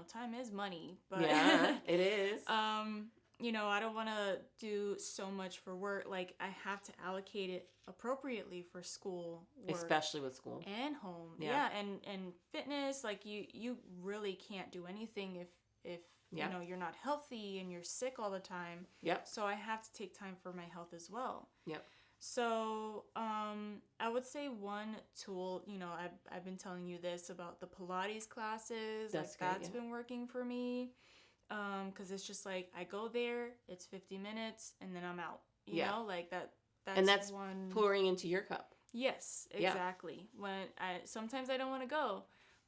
time is money, but yeah, it is. I don't want to do so much for work. Like, I have to allocate it appropriately for school, work, especially with school and home. Yeah, and fitness. Like, you really can't do anything if you're not healthy and you're sick all the time. Yep. So I have to take time for my health as well. Yep. So I would say one tool, I've been telling you this about the Pilates classes. That's been working for me. Because it's just like I go there, it's 50 minutes, and then I'm out. You know, like that. That's one pouring into your cup. Yes, exactly. Yeah. Sometimes I don't want to go,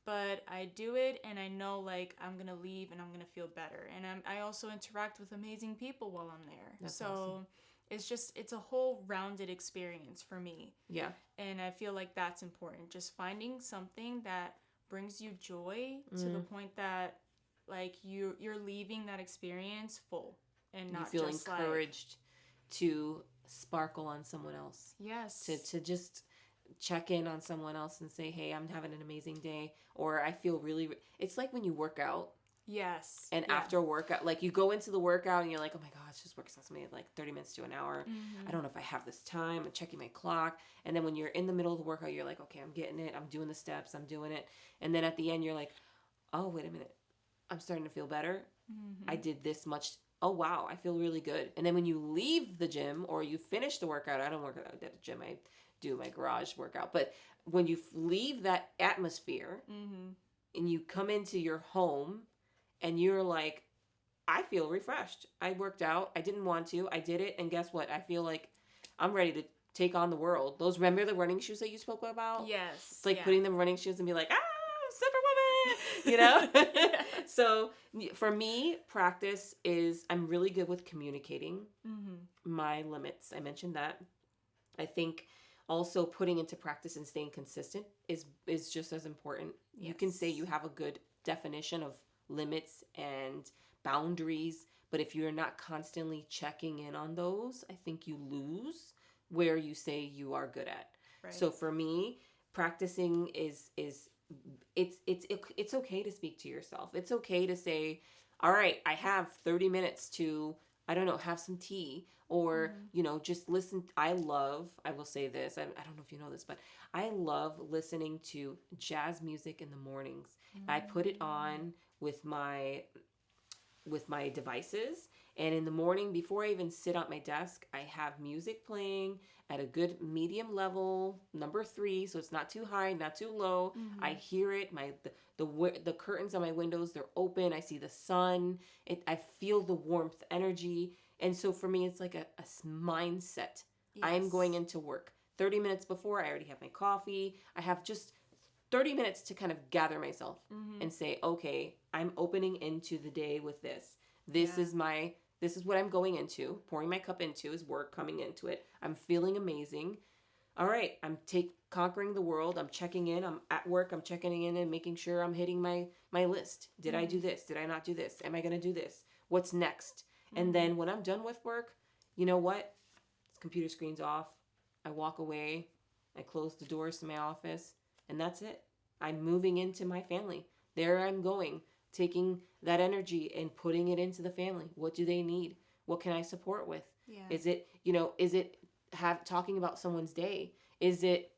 but I do it and I know like I'm going to leave and I'm going to feel better. And I also interact with amazing people while I'm there. That's so awesome. it's a whole rounded experience for me. Yeah. And I feel like that's important. Just finding something that brings you joy to the point that like you're leaving that experience full and You not feel just encouraged to sparkle on someone else. Yes. To just check in on someone else and say, hey, I'm having an amazing day. Or I feel really... It's like when you work out. Yes. And after a workout, like you go into the workout and you're like, oh my gosh, this workout's made like 30 minutes to an hour. I don't know if I have this time. I'm checking my clock. And then when you're in the middle of the workout, you're like, okay, I'm getting it. I'm doing the steps. I'm doing it. And then at the end, you're like, oh, wait a minute. I'm starting to feel better. I did this much. Oh, wow. I feel really good. And then when you leave the gym or you finish the workout, I don't work out at the gym. I do my garage workout. But when you leave that atmosphere and you come into your home and you're like, I feel refreshed. I worked out. I didn't want to. I did it. And guess what? I feel like I'm ready to take on the world. Those, remember the running shoes that you spoke about? Yes. It's like putting them running shoes and be like, Superwoman, you know? So for me, practice is, I'm really good with communicating my limits. I mentioned that. I think also putting into practice and staying consistent is just as important. You can say you have a good definition of limits and boundaries, but if you're not constantly checking in on those, I think you lose where you say you are good at. Right. So for me, practicing is it's okay to speak to yourself. It's okay to say, all right, I have 30 minutes to, I don't know, have some tea or, you know, just listen. I will say this, I don't know if you know this, but I love listening to jazz music in the mornings. I put it on with my devices, and in the morning before I even sit at my desk, I have music playing at a good medium level, number 3, so it's not too high, not too low. I hear it. The curtains on my windows, they're open. I see the sun. I feel the warmth, energy, and so for me, it's like a mindset. Yes. I am going into work. 30 minutes before, I already have my coffee. I have just 30 minutes to kind of gather myself and say, okay, I'm opening into the day with this. This is what I'm going into. Pouring my cup into is work, coming into it. I'm feeling amazing. All right, I'm conquering the world. I'm checking in. I'm at work. I'm checking in and making sure I'm hitting my list. Did I do this? Did I not do this? Am I going to do this? What's next? And then when I'm done with work, you know what? Computer screen's off. I walk away. I close the doors to my office. And that's it. I'm moving into my family. There I'm going, taking that energy and putting it into the family. What do they need? What can I support with? Yeah. Is it talking about someone's day? Is it,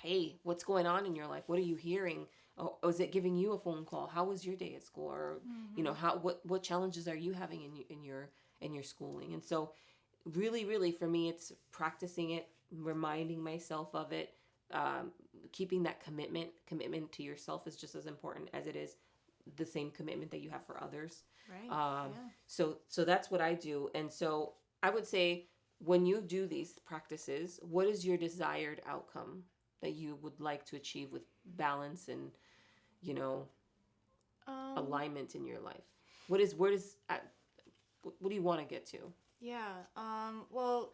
hey, what's going on in your life? What are you hearing? Oh, is it giving you a phone call? How was your day at school? Or, what challenges are you having in your schooling? And so really, really for me, it's practicing it, reminding myself of it. Keeping that commitment to yourself is just as important as it is the same commitment that you have for others. Right. So that's what I do. And so I would say when you do these practices, what is your desired outcome that you would like to achieve with balance and, alignment in your life? What do you want to get to? Yeah. Well,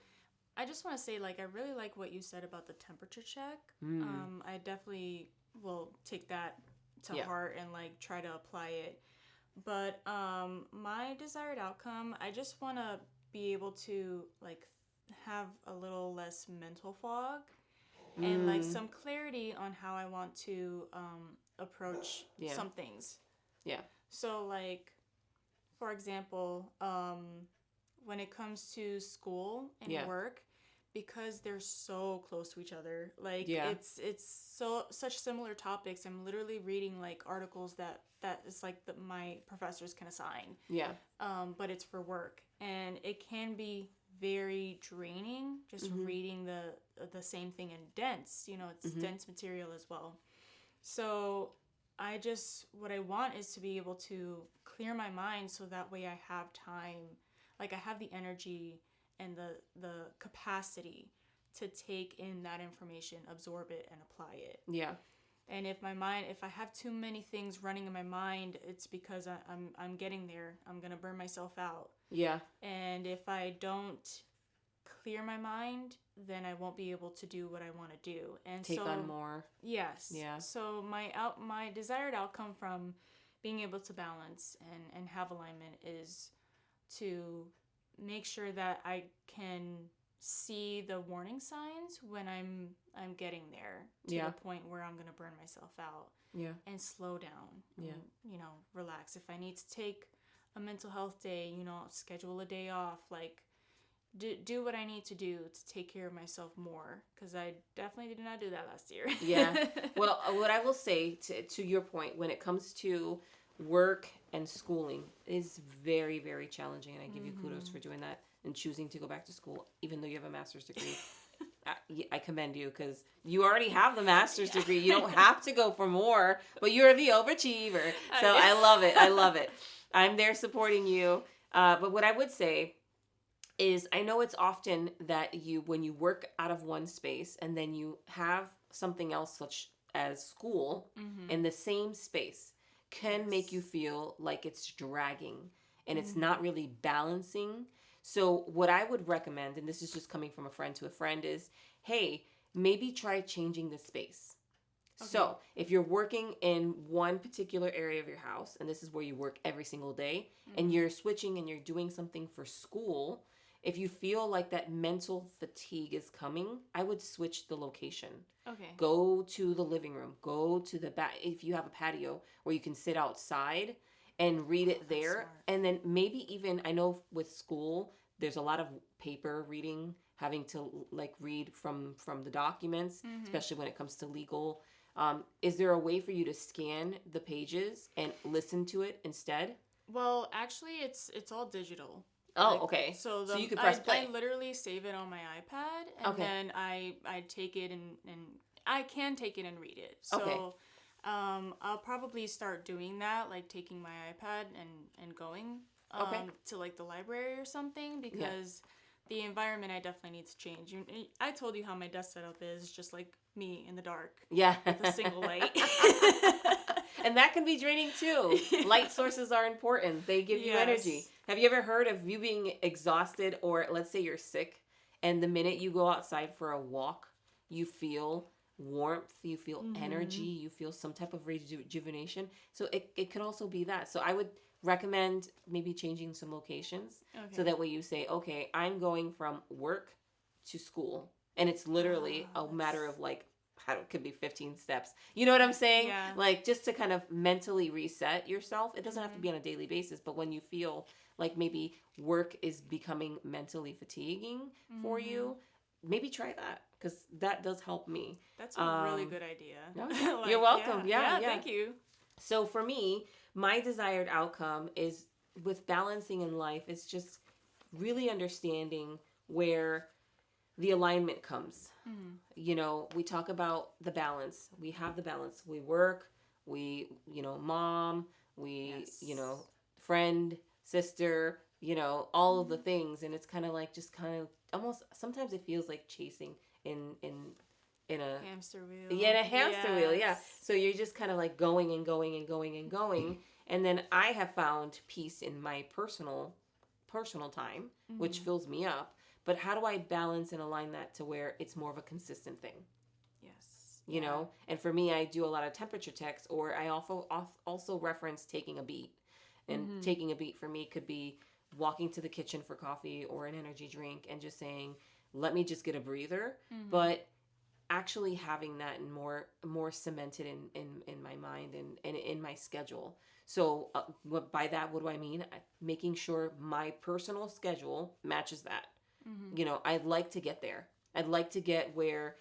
I just want to say, I really like what you said about the temperature check. I definitely will take that to heart and, try to apply it. But my desired outcome, I just want to be able to, have a little less mental fog and, some clarity on how I want to approach some things. Yeah. So, for example, when it comes to school and work, because they're so close to each other, it's such similar topics. I'm literally reading articles that is my professors can assign. Yeah. But it's for work, and it can be very draining just reading the same thing in dense. It's dense material as well. So what I want is to be able to clear my mind so that way I have time. I have the energy and the capacity to take in that information, absorb it, and apply it. Yeah. And if I have too many things running in my mind, it's because I'm getting there. I'm gonna burn myself out. Yeah. And if I don't clear my mind, then I won't be able to do what I want to do. And take on more. Yes. Yeah. So my desired outcome from being able to balance and have alignment is to make sure that I can see the warning signs when I'm getting there to the point where I'm going to burn myself out. Yeah. And slow down. Yeah. And, relax. If I need to take a mental health day, schedule a day off, like do what I need to do to take care of myself more, because I definitely did not do that last year. Yeah. Well, what I will say to your point, when it comes to work and schooling, is very, very challenging, and I give you kudos for doing that and choosing to go back to school, even though you have a master's degree. I commend you, because you already have the master's degree. You don't have to go for more, but you're the overachiever. So I love it. I love it. I'm there supporting you. But what I would say is, I know it's often that when you work out of one space and then you have something else such as school in the same space, can make you feel like it's dragging and it's not really balancing. So what I would recommend, and this is just coming from a friend to a friend, is, hey, maybe try changing the space. Okay. So if you're working in one particular area of your house, and this is where you work every single day, and you're switching and you're doing something for school, if you feel like that mental fatigue is coming, I would switch the location. Okay. Go to the living room. Go to the back. If you have a patio where you can sit outside and read it there. Smart. And then maybe even, I know with school, there's a lot of paper reading, having to read from the documents, especially when it comes to legal. Is there a way for you to scan the pages and listen to it instead? Well, actually, it's all digital. Oh, okay. So you could press play. I literally save it on my iPad, and then I take it and I can take it and read it. So I'll probably start doing that, like taking my iPad and going to the library or something, because the environment I definitely need to change. I told you how my desk setup is, just like me in the dark. Yeah. With a single light. And that can be draining too. Light sources are important. They give you energy. Have you ever heard of you being exhausted, or let's say you're sick, and the minute you go outside for a walk, you feel warmth, you feel energy, you feel some type of rejuvenation? So it could also be that. So I would recommend maybe changing some locations. Okay. So that way you say, okay, I'm going from work to school. And it's literally a matter of it could be 15 steps. You know what I'm saying? Yeah. Just to kind of mentally reset yourself. It doesn't have to be on a daily basis, but when you feel like maybe work is becoming mentally fatiguing for you, maybe try that, because that does help me. That's a really good idea. You're welcome. Yeah, thank you. So for me, my desired outcome is, with balancing in life, is just really understanding where the alignment comes. We talk about the balance. We have the balance. We work, mom, friend, sister, all of the things. And it's kind of almost, sometimes it feels like chasing in a hamster wheel. Yeah, in a hamster wheel. Yeah. So you're just kind of going and going and going and going. And then I have found peace in my personal time, which fills me up. But how do I balance and align that to where it's more of a consistent thing? Yes. You know? And for me, I do a lot of temperature checks, or I also reference taking a beat. And taking a beat for me could be walking to the kitchen for coffee or an energy drink and just saying, let me just get a breather. But actually having that and more cemented in my mind and in my schedule. So by that, what do I mean? Making sure my personal schedule matches that. I'd like to get there. I'd like to get where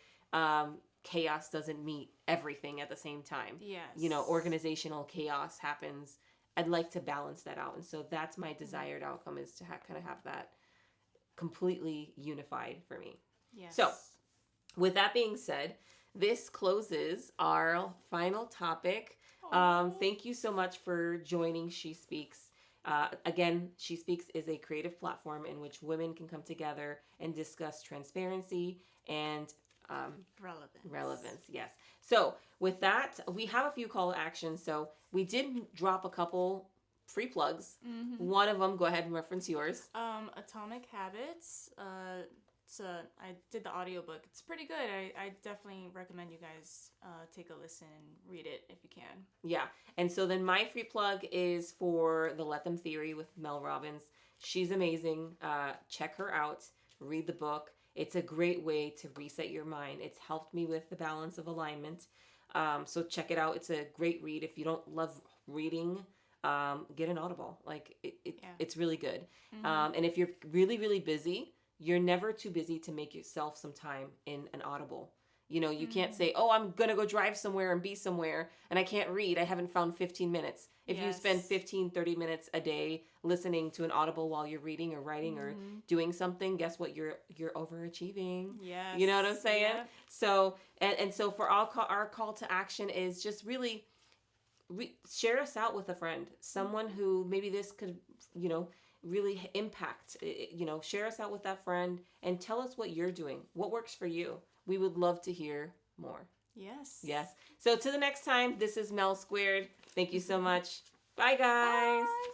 chaos doesn't meet everything at the same time. Yes. Organizational chaos happens. I'd like to balance that out. And so that's my desired outcome, is to kind of have that completely unified for me. Yes. So with that being said, this closes our final topic. Thank you so much for joining She Speaks. Again, She Speaks is a creative platform in which women can come together and discuss transparency and relevance. Yes. So with that, we have a few call to action. So we did drop a couple free plugs. Mm-hmm. One of them, go ahead and reference yours. Atomic Habits. I did the audiobook. It's pretty good. I definitely recommend you guys take a listen and read it if you can. Yeah. And so then my free plug is for the Let Them Theory with Mel Robbins. She's amazing. Check her out. Read the book. It's a great way to reset your mind. It's helped me with the balance of alignment. So check it out. It's a great read. If you don't love reading, get an Audible. Like it's really good. Mm-hmm. And if you're really, really busy, you're never too busy to make yourself some time in an Audible. You know, you can't say, oh, I'm going to go drive somewhere and be somewhere and I can't read. I haven't found 15 minutes. If you spend 15, 30 minutes a day listening to an Audible while you're reading or writing or doing something, guess what? You're overachieving. Yes. You know what I'm saying? Yeah. So, and so for our call to action is just really share us out with a friend, someone who maybe this could, really impact, share us out with that friend and tell us what you're doing, what works for you. We would love to hear more. Yes. So till the next time, this is Mel Squared. Thank you so much. Bye, guys. Bye.